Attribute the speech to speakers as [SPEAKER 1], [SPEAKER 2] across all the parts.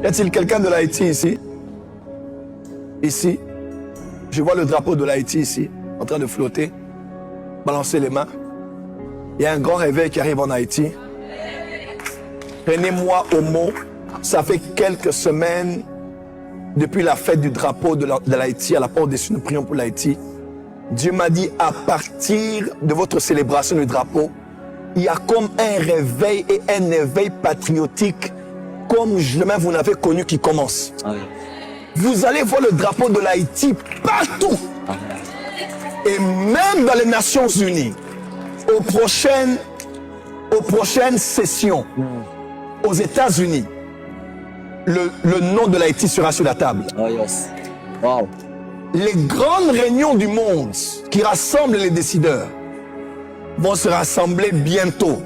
[SPEAKER 1] Y a-t-il quelqu'un de l'Haïti ici? Ici. Je vois le drapeau de l'Haïti ici, en train de flotter. Balancez les mains. Il y a un grand réveil qui arrive en Haïti. Prenez-moi au mot. Ça fait quelques semaines, depuis la fête du drapeau de l'Haïti, à la porte des cieux, nous prions pour l'Haïti. Dieu m'a dit, à partir de votre célébration du drapeau, il y a comme un réveil et un éveil patriotique, comme jamais vous n'avez connu, qui commence. Vous allez voir le drapeau de l'Haïti partout. Et même dans les Nations Unies, aux prochaines sessions, aux États-Unis, le nom de l'Haïti sera sur la table.
[SPEAKER 2] Oh yes. Wow.
[SPEAKER 1] Les grandes réunions du monde qui rassemblent les décideurs vont se rassembler bientôt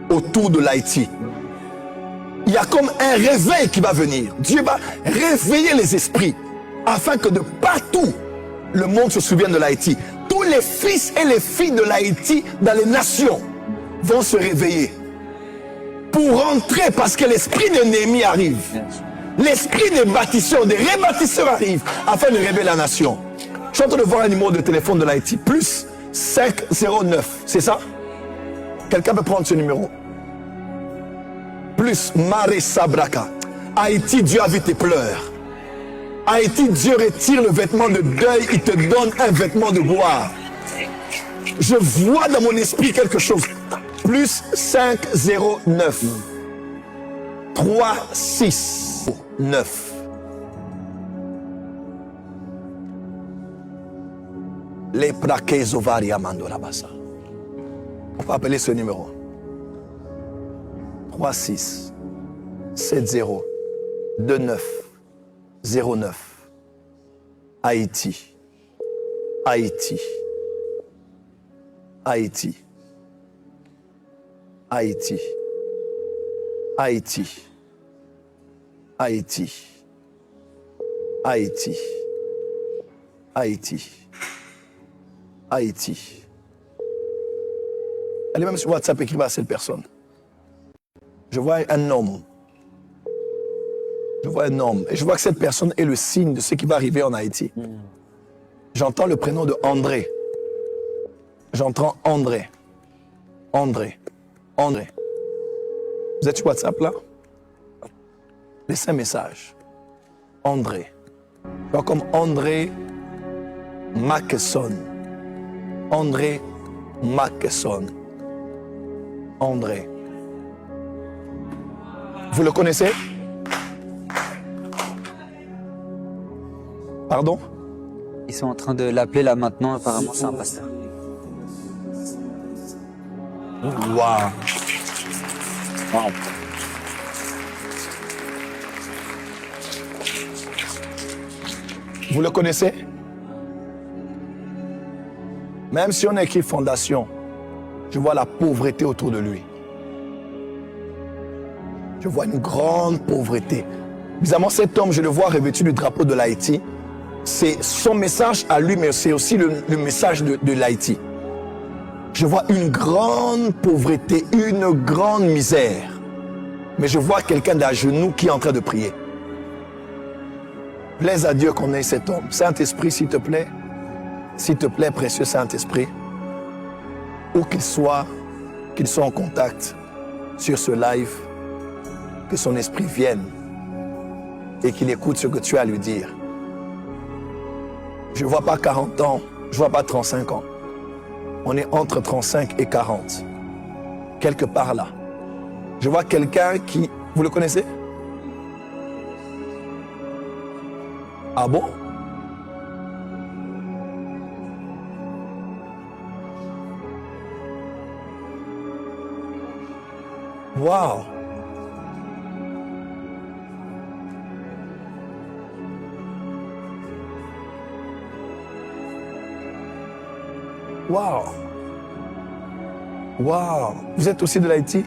[SPEAKER 1] autour de l'Haïti. Il y a comme un réveil qui va venir. Dieu va réveiller les esprits afin que de partout le monde se souvienne de l'Haïti. Tous les fils et les filles de l'Haïti dans les nations vont se réveiller pour rentrer, parce que l'esprit de Néhémie arrive. L'esprit des bâtisseurs, des rebâtisseurs arrive afin de réveiller la nation. Je suis en train de voir un numéro de téléphone de l'Haïti, plus 509, c'est ça? Quelqu'un peut prendre ce numéro? Plus Maré Sabraka. Haïti, Dieu a vu tes pleurs. Haïti, Dieu retire le vêtement de deuil, il te donne un vêtement de gloire. Je vois dans mon esprit quelque chose. Plus 509 369. Les praquets ovaria mandorabasa. On peut appeler ce numéro. 36 70 29 09. Haïti. Haïti. Haïti. Haïti. Haïti. Haïti. Haïti. Haïti. Haïti. Allez même sur WhatsApp, écrivez à cette personne. Je vois un homme. Je vois un homme. Et je vois que cette personne est le signe de ce qui va arriver en Haïti. J'entends le prénom de André. J'entends André. André. André. Vous êtes sur WhatsApp là? Laissez un message. André. Je vois comme André Mackeson. André Mackeson. André. Vous le connaissez? Pardon?
[SPEAKER 2] Ils sont en train de l'appeler là maintenant, apparemment c'est un pasteur.
[SPEAKER 1] Waouh! Wow. Vous le connaissez? Même si on écrit fondation, je vois la pauvreté autour de lui. Je vois une grande pauvreté. Bizarrement, cet homme, je le vois revêtu du drapeau de l'Haïti. C'est son message à lui, mais c'est aussi le message de l'Haïti. Je vois une grande pauvreté, une grande misère. Mais je vois quelqu'un d'à genoux qui est en train de prier. Plaise à Dieu qu'on ait cet homme. Saint-Esprit, s'il te plaît, précieux Saint-Esprit, où qu'il soit en contact sur ce live, que son esprit vienne et qu'il écoute ce que tu as à lui dire. Je ne vois pas 40 ans, je ne vois pas 35 ans. On est entre 35 et 40. Quelque part là. Je vois quelqu'un qui... Vous le connaissez? Ah bon? Waouh! Waouh! Waouh! Vous êtes aussi de l'Haïti?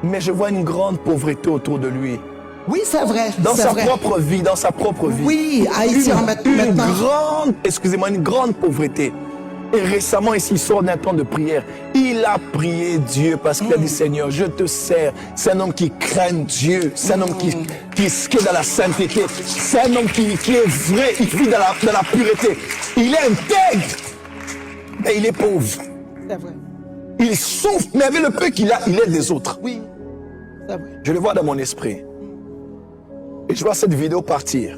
[SPEAKER 1] Mais je vois une grande pauvreté autour de lui.
[SPEAKER 3] Oui, c'est vrai.
[SPEAKER 1] Dans sa propre vie, dans sa propre vie.
[SPEAKER 3] Oui, Haïti en maintenant.
[SPEAKER 1] Une grande pauvreté. Et récemment, ici, il sort d'un temps de prière. Il a prié Dieu parce qu'il a dit, Seigneur, je te sers. C'est un homme qui craint Dieu. C'est un homme qui est dans la sainteté. C'est un homme qui est vrai. Il vit dans la pureté. Il est intègre. Mais il est pauvre.
[SPEAKER 3] C'est vrai.
[SPEAKER 1] Il souffre, mais avec le peu qu'il a, il aide les autres.
[SPEAKER 3] Oui, c'est vrai.
[SPEAKER 1] Je le vois dans mon esprit. Et je vois cette vidéo partir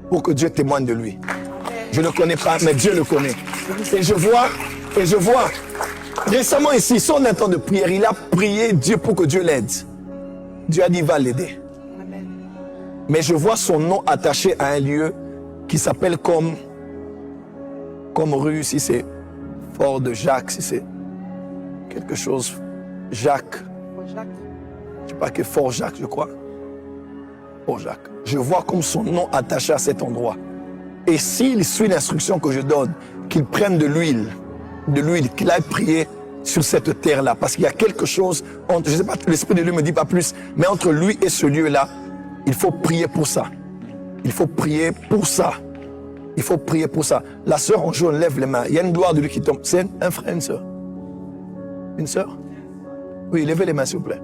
[SPEAKER 1] pour que Dieu témoigne de lui. Je ne le connais pas, mais Dieu le connaît. Et je vois, récemment ici, il sort d'un temps de prière, il a prié Dieu pour que Dieu l'aide. Dieu a dit, va l'aider. Mais je vois son nom attaché à un lieu qui s'appelle comme rue, si c'est Fort de Jacques, si c'est quelque chose, Jacques. Je ne sais pas que Fort Jacques, je crois. Fort Jacques. Je vois comme son nom attaché à cet endroit. Et s'il suit l'instruction que je donne, qu'il prenne de l'huile, qu'il aille prier sur cette terre-là. Parce qu'il y a quelque chose entre, je ne sais pas, l'Esprit de Dieu ne me dit pas plus, mais entre lui et ce lieu-là, il faut prier pour ça. Il faut prier pour ça. Il faut prier pour ça. La sœur en jaune lève les mains. Il y a une gloire de lui qui tombe. C'est un frère, une sœur. Une sœur? Oui, levez les mains, s'il vous plaît.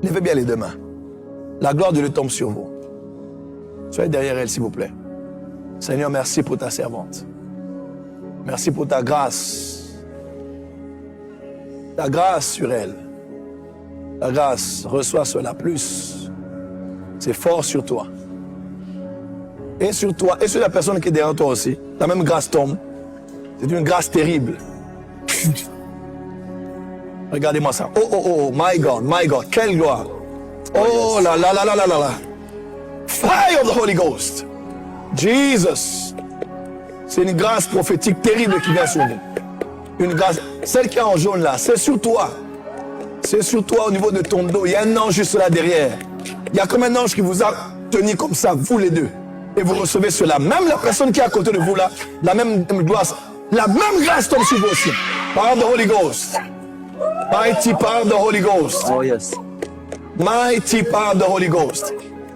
[SPEAKER 1] Levez bien les deux mains. La gloire de Dieu tombe sur vous. Soyez derrière elle, s'il vous plaît. Seigneur, merci pour ta servante. Merci pour ta grâce. Ta grâce sur elle. Ta grâce, reçois cela plus. C'est fort sur toi. Et sur toi, et sur la personne qui est derrière toi aussi. La même grâce tombe. C'est une grâce terrible. Regardez-moi ça. Oh, my God, quelle gloire. Oh là là là là là là. Fire of the Holy Ghost. Jesus. C'est une grâce prophétique terrible qui vient sur vous. Une grâce, celle qui est en jaune là, c'est sur toi. C'est sur toi au niveau de ton dos. Il y a un ange juste là derrière. Il y a comme un ange qui vous a tenu comme ça, vous les deux. Et vous recevez cela. Même la personne qui est à côté de vous là, la même grâce tombe sur vous aussi. Par the Holy Ghost. Mighty power of the Holy Ghost.
[SPEAKER 2] Oh yes.
[SPEAKER 1] Mighty power of the Holy Ghost.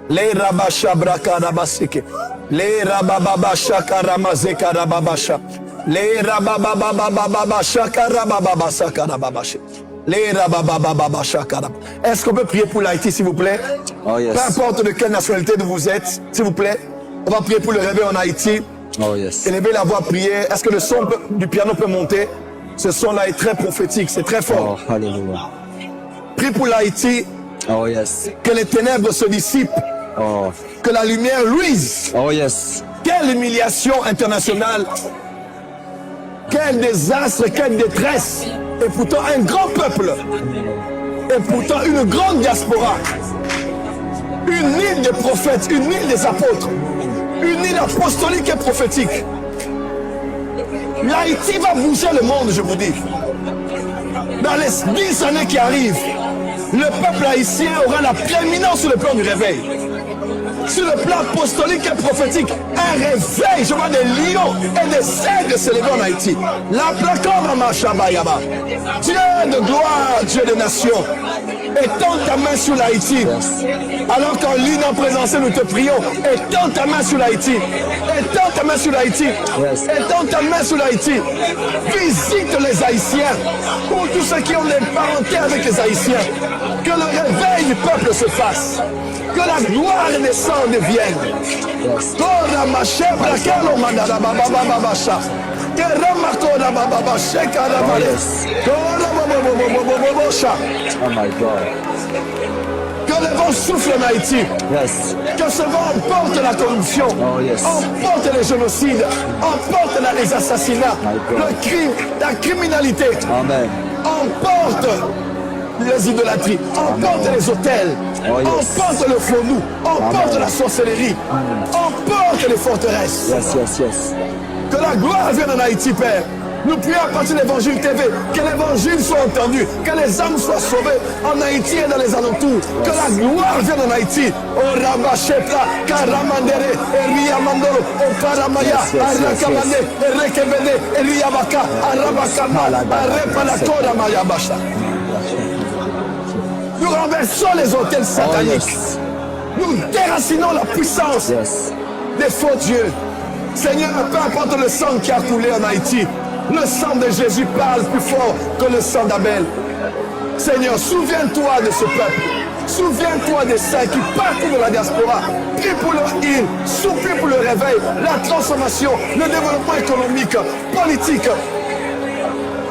[SPEAKER 1] Le rabasha braka rabasike. Le rabababasha karamazeka rababasha. Le rabababababasha karabababasha karababasha. Le rababababasha karab. Est-ce qu'on peut prier pour l'Haïti, s'il vous plaît?
[SPEAKER 2] Oh yes.
[SPEAKER 1] Peu importe de quelle nationalité vous êtes, s'il vous plaît. On va prier pour le réveil en Haïti.
[SPEAKER 2] Oh yes.
[SPEAKER 1] Élevez la voix, prier. Est-ce que le son du piano peut monter? Ce son-là est très prophétique, c'est très fort.
[SPEAKER 2] Oh, alléluia.
[SPEAKER 1] Prie pour l'Haïti.
[SPEAKER 2] Oh yes.
[SPEAKER 1] Que les ténèbres se dissipent.
[SPEAKER 2] Oh.
[SPEAKER 1] Que la lumière luise.
[SPEAKER 2] Oh yes.
[SPEAKER 1] Quelle humiliation internationale. Quel désastre, quelle détresse. Et pourtant un grand peuple. Et pourtant une grande diaspora. Une île des prophètes, une île des apôtres. Une île apostolique et prophétique. L'Haïti va bouger le monde, je vous dis. Dans les 10 années qui arrivent, le peuple haïtien aura la prééminence sur le plan du réveil. Sur le plan apostolique et prophétique, un réveil. Je vois des lions et des cèdres s'élever en Haïti. La placarde Machabayaba. Dieu de gloire, Dieu de nations. Étends ta main sur l'Haïti. Alors qu'en ligne en présentiel, nous te prions. Étends ta main sur l'Haïti. Étends ta main sur l'Haïti. Étends ta main sur l'Haïti. Visite les Haïtiens. Pour tous ceux qui ont des parentés avec les Haïtiens. Que le réveil du peuple se fasse. Que la gloire descende et vienne.
[SPEAKER 2] Oh my God.
[SPEAKER 1] Que le vent souffle en Haïti.
[SPEAKER 2] Yes.
[SPEAKER 1] Que ce vent emporte la corruption,
[SPEAKER 2] Oh, yes.
[SPEAKER 1] emporte les génocides, emporte les assassinats,
[SPEAKER 2] My God.
[SPEAKER 1] le crime, la criminalité,
[SPEAKER 2] Amen.
[SPEAKER 1] emporte les idolâtries, emporte les hôtels,
[SPEAKER 2] Oh, yes.
[SPEAKER 1] emporte le faux nous, emporte
[SPEAKER 2] Amen.
[SPEAKER 1] la sorcellerie, emporte les forteresses.
[SPEAKER 2] Yes, yes, yes.
[SPEAKER 1] Que la gloire vienne en Haïti, Père. Nous prions à partir de l'Évangile TV, que l'Évangile soit entendu, que les âmes soient sauvées en Haïti et dans les alentours. Que la gloire vienne en Haïti. Oh Rabachepla, Karamandere, Eriamandoro, O Karamaya,
[SPEAKER 2] Yes, yes, yes,
[SPEAKER 1] Arakamane, Erekebene, Eriabaka, Arabakama, Arepalakora Mayabasha. Nous renversons les hôtels sataniques.
[SPEAKER 2] yes.
[SPEAKER 1] Nous déracinons la puissance
[SPEAKER 2] Yes.
[SPEAKER 1] des faux dieux. Seigneur, peu importe le sang qui a coulé en Haïti, Le sang de Jésus parle plus fort que le sang d'Abel. Seigneur, souviens-toi de ce peuple. Souviens-toi des saints qui partout de la diaspora. Prie pour leur île, supplie pour le réveil, la transformation, le développement économique, politique,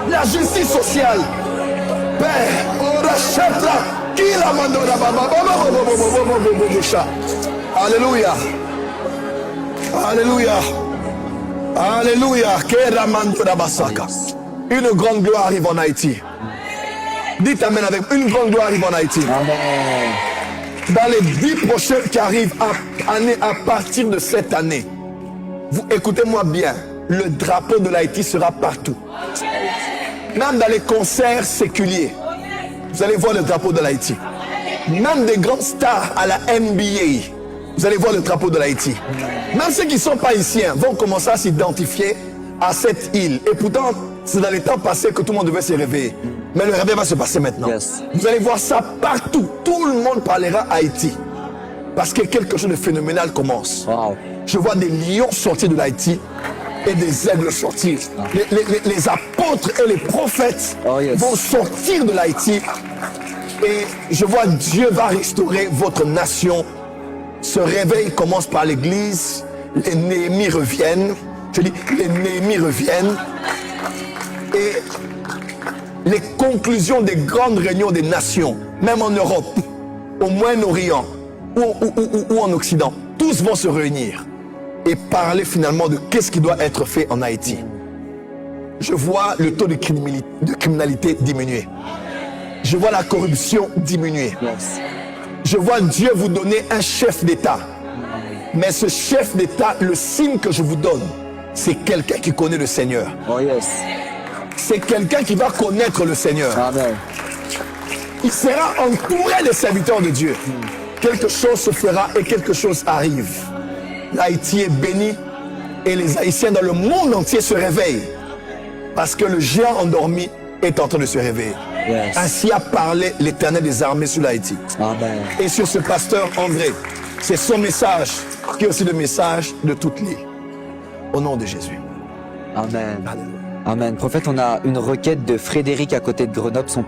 [SPEAKER 1] la justice sociale. Père, on rachète là. Qui la mando là baba. Alléluia. Alléluia. Alléluia. Une grande gloire arrive en Haïti. Dites amen avec une grande gloire arrive en Haïti.
[SPEAKER 2] Amen.
[SPEAKER 1] Dans les 10 prochaines qui arrivent à partir de cette année, vous écoutez-moi bien, le drapeau de l'Haïti sera partout. Même dans les concerts séculiers, vous allez voir le drapeau de l'Haïti. Même des grandes stars à la NBA, vous allez voir le drapeau de l'Haïti. Même ceux qui ne sont pas haïtiens vont commencer à s'identifier à cette île. Et pourtant, c'est dans les temps passés que tout le monde devait se réveiller. Mais le réveil va se passer maintenant.
[SPEAKER 2] Yes.
[SPEAKER 1] Vous allez voir ça partout. Tout le monde parlera Haïti. Parce que quelque chose de phénoménal commence.
[SPEAKER 2] Wow.
[SPEAKER 1] Je vois des lions sortir de l'Haïti et des aigles sortir. Les apôtres et les prophètes
[SPEAKER 2] Oh, yes.
[SPEAKER 1] vont sortir de l'Haïti. Et je vois Dieu va restaurer votre nation. Ce réveil commence par l'église. Les Néhémies reviennent. Je dis, les Néhémies reviennent. Et les conclusions des grandes réunions des nations, même en Europe, au Moyen-Orient ou en Occident, tous vont se réunir et parler finalement de qu'est-ce qui doit être fait en Haïti. Je vois le taux de criminalité diminuer. Je vois la corruption diminuer.
[SPEAKER 2] Yes.
[SPEAKER 1] Je vois Dieu vous donner un chef d'État. Mais ce chef d'État, le signe que je vous donne, c'est quelqu'un qui connaît le Seigneur.
[SPEAKER 2] Oh yes.
[SPEAKER 1] C'est quelqu'un qui va connaître le Seigneur.
[SPEAKER 2] Amen.
[SPEAKER 1] Il sera entouré des serviteurs de Dieu. Quelque chose se fera et quelque chose arrive. L'Haïti est béni et les Haïtiens dans le monde entier se réveillent. Parce que le géant endormi est en train de se réveiller.
[SPEAKER 2] Yes.
[SPEAKER 1] Ainsi a parlé l'Éternel des armées sur l'Haïti.
[SPEAKER 2] Amen.
[SPEAKER 1] Et sur ce pasteur André, c'est son message qui est aussi le message de toute l'île. Au nom de Jésus.
[SPEAKER 2] Amen.
[SPEAKER 1] Alléluia.
[SPEAKER 2] Amen. Prophète, on a une requête de Frédéric à côté de Grenoble. Son